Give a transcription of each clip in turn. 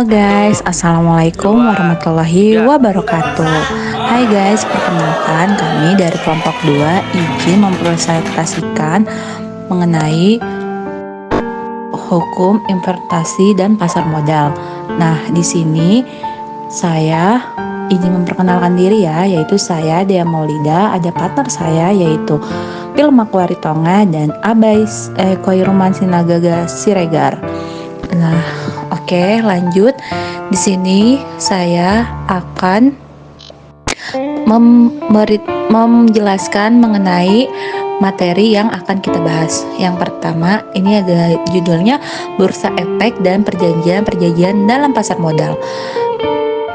Halo guys, Assalamualaikum warahmatullahi wabarakatuh. Hai guys, perkenalkan kami dari kelompok 2 izin mempresentasikan mengenai hukum investasi dan pasar modal. Nah, di sini saya izin memperkenalkan diri ya, yaitu saya Dea Maulida, ada partner saya yaitu Pilma Kwaritonga dan Abais Koiruman Sinagaga Siregar. Nah, oke, lanjut. Di sini saya akan menjelaskan mengenai materi yang akan kita bahas. Yang pertama, ini ada judulnya Bursa Efek dan Perjanjian dalam Pasar Modal.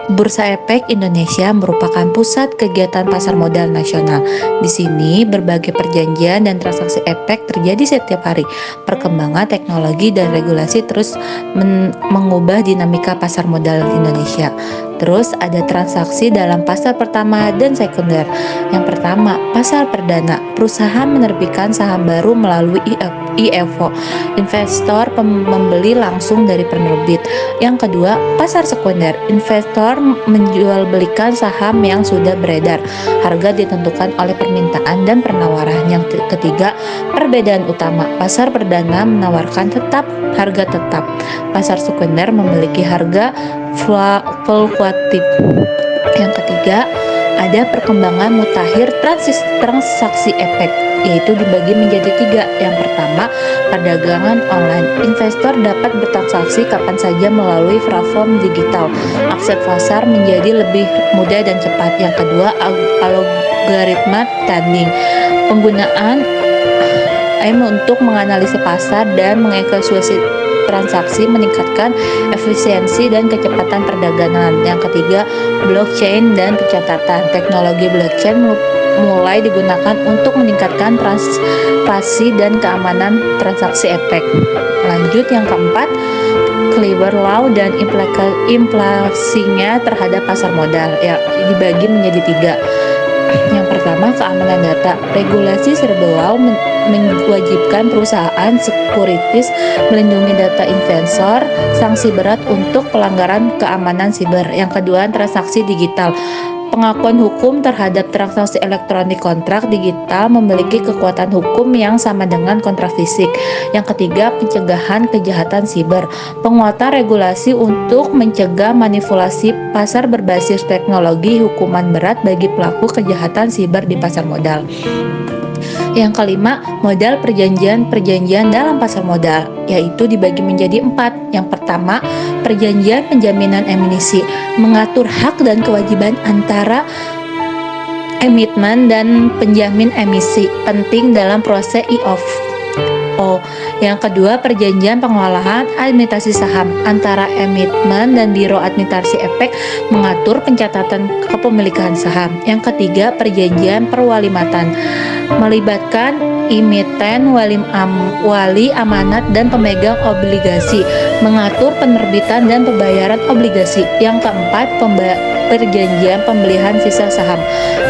Bursa Efek Indonesia merupakan pusat kegiatan pasar modal nasional. Di sini berbagai perjanjian dan transaksi efek terjadi setiap hari. Perkembangan teknologi dan regulasi terus mengubah dinamika pasar modal Indonesia. Terus ada transaksi dalam pasar pertama dan sekunder. Yang pertama, pasar perdana. Perusahaan menerbitkan saham baru melalui IPO. Investor membeli langsung dari penerbit. Yang kedua, pasar sekunder. Investor menjual belikan saham yang sudah beredar. Harga ditentukan oleh permintaan dan penawaran. Yang ketiga, perbedaan utama. Pasar perdana menawarkan harga tetap. Pasar sekunder memiliki harga fluktuatif. Yang ketiga, ada perkembangan mutakhir transaksi efek, yaitu dibagi menjadi 3. Yang pertama, perdagangan online. Investor dapat bertransaksi kapan saja melalui platform digital. Akses pasar menjadi lebih mudah dan cepat. Yang kedua, algoritma trading. Penggunaan AM untuk menganalisis pasar dan mengeksekusi transaksi meningkatkan efisiensi dan kecepatan perdagangan. Yang ketiga, blockchain dan pencatatan. Teknologi blockchain mulai digunakan untuk meningkatkan transparansi dan keamanan transaksi efek. Lanjut, yang keempat, Clever Law dan implikasinya terhadap pasar modal. Ya, dibagi menjadi 3. Yang pertama, keamanan data. Regulasi Cyber Law mewajibkan perusahaan sekuritis melindungi data investor, sanksi berat untuk pelanggaran keamanan siber. Yang kedua, transaksi digital. Pengakuan hukum terhadap transaksi elektronik. Kontrak digital memiliki kekuatan hukum yang sama dengan kontrak fisik. Yang ketiga, pencegahan kejahatan siber. Penguatan regulasi untuk mencegah manipulasi pasar berbasis teknologi, hukuman berat bagi pelaku kejahatan siber di pasar modal. Yang kelima, modal perjanjian dalam pasar modal, yaitu dibagi menjadi 4. Yang pertama, perjanjian penjaminan emisi, mengatur hak dan kewajiban antara emitmen dan penjamin emisi, penting dalam proses IPO. Yang kedua, perjanjian pengolahan administrasi saham antara emitmen dan Biro Administrasi Efek, mengatur pencatatan kepemilikan saham. Yang ketiga, perjanjian perwalimatan, melibatkan emiten, wali amanat, dan pemegang obligasi, mengatur penerbitan dan pembayaran obligasi. Yang keempat, perjanjian pembelian sisa saham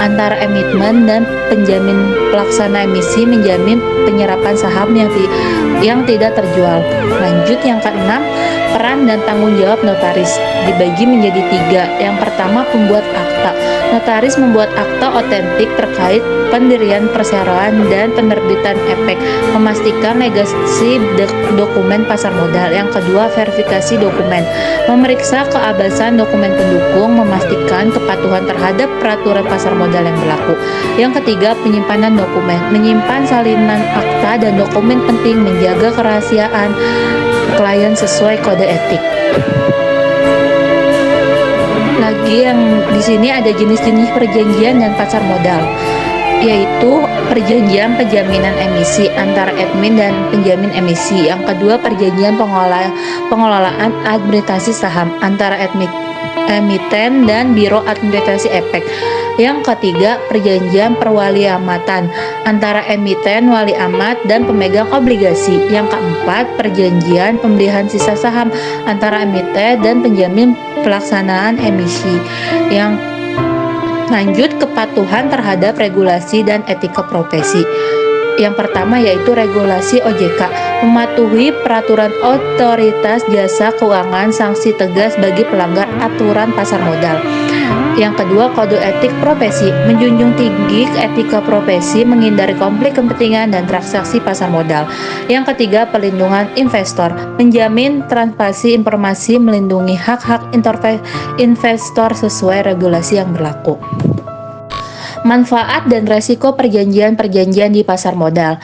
antara emitmen dan penjamin pelaksana emisi, menjamin penyerapan saham yang tidak terjual. Lanjut, yang keenam, peran dan tanggung jawab notaris, dibagi menjadi 3. Yang pertama, pembuat akta. Notaris membuat akta otentik terkait pendirian perseroan dan penerbitan efek, memastikan legasi dokumen pasar modal. Yang kedua, verifikasi dokumen, memeriksa keabsahan dokumen pendukung, memastikan kepatuhan terhadap peraturan pasar modal yang berlaku. Yang ketiga, penyimpanan dokumen, menyimpan salinan akta dan dokumen penting, menjaga kerahasiaan klien sesuai kode etik. Lagi yang di sini ada jenis-jenis perjanjian dan pasar modal, yaitu perjanjian penjaminan emisi antara admin dan penjamin emisi. Yang kedua, perjanjian pengelolaan administrasi saham antara emiten dan Biro Administrasi Efek. Yang ketiga, perjanjian perwaliamatan antara emiten, wali amat, dan pemegang obligasi. Yang keempat, perjanjian pembelian sisa saham antara emiten dan penjamin pelaksanaan emisi. Yang lanjut, kepatuhan terhadap regulasi dan etika profesi. Yang pertama yaitu regulasi OJK, mematuhi peraturan otoritas jasa keuangan, sanksi tegas bagi pelanggar aturan pasar modal. Yang kedua, kode etik profesi, menjunjung tinggi etika profesi, menghindari konflik kepentingan dan transaksi pasar modal. Yang ketiga, pelindungan investor, menjamin transparansi informasi, melindungi hak-hak investor sesuai regulasi yang berlaku. Manfaat dan resiko perjanjian-perjanjian di pasar modal.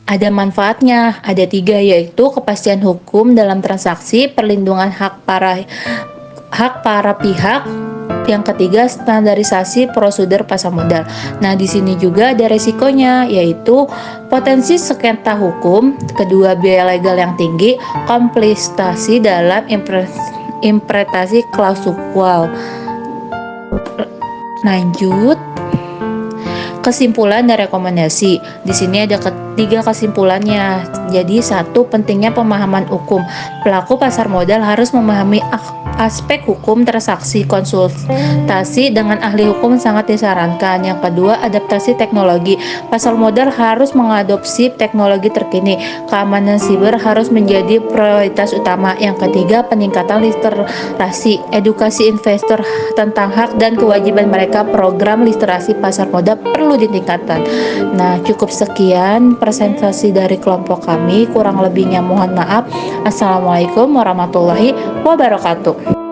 Ada manfaatnya, ada 3, yaitu kepastian hukum dalam transaksi, perlindungan hak para pihak. Yang ketiga, standarisasi prosedur pasar modal. Nah, di sini juga ada resikonya, yaitu potensi sengketa hukum, kedua biaya legal yang tinggi, kompleksitas dalam interpretasi klausul. Lanjut. Kesimpulan dan rekomendasi. Di sini ada ketiga kesimpulannya. Jadi, 1, pentingnya pemahaman hukum. Pelaku pasar modal harus memahami aspek hukum transaksi, konsultasi dengan ahli hukum sangat disarankan. Yang kedua, adaptasi teknologi. Pasar modal harus mengadopsi teknologi terkini. Keamanan siber harus menjadi prioritas utama. Yang ketiga, peningkatan literasi, edukasi investor tentang hak dan kewajiban mereka. Program literasi pasar modal perlu ditingkatkan. Nah, cukup sekian presentasi dari kelompok kami. Kurang lebihnya mohon maaf. Assalamualaikum warahmatullahi wabarakatuh.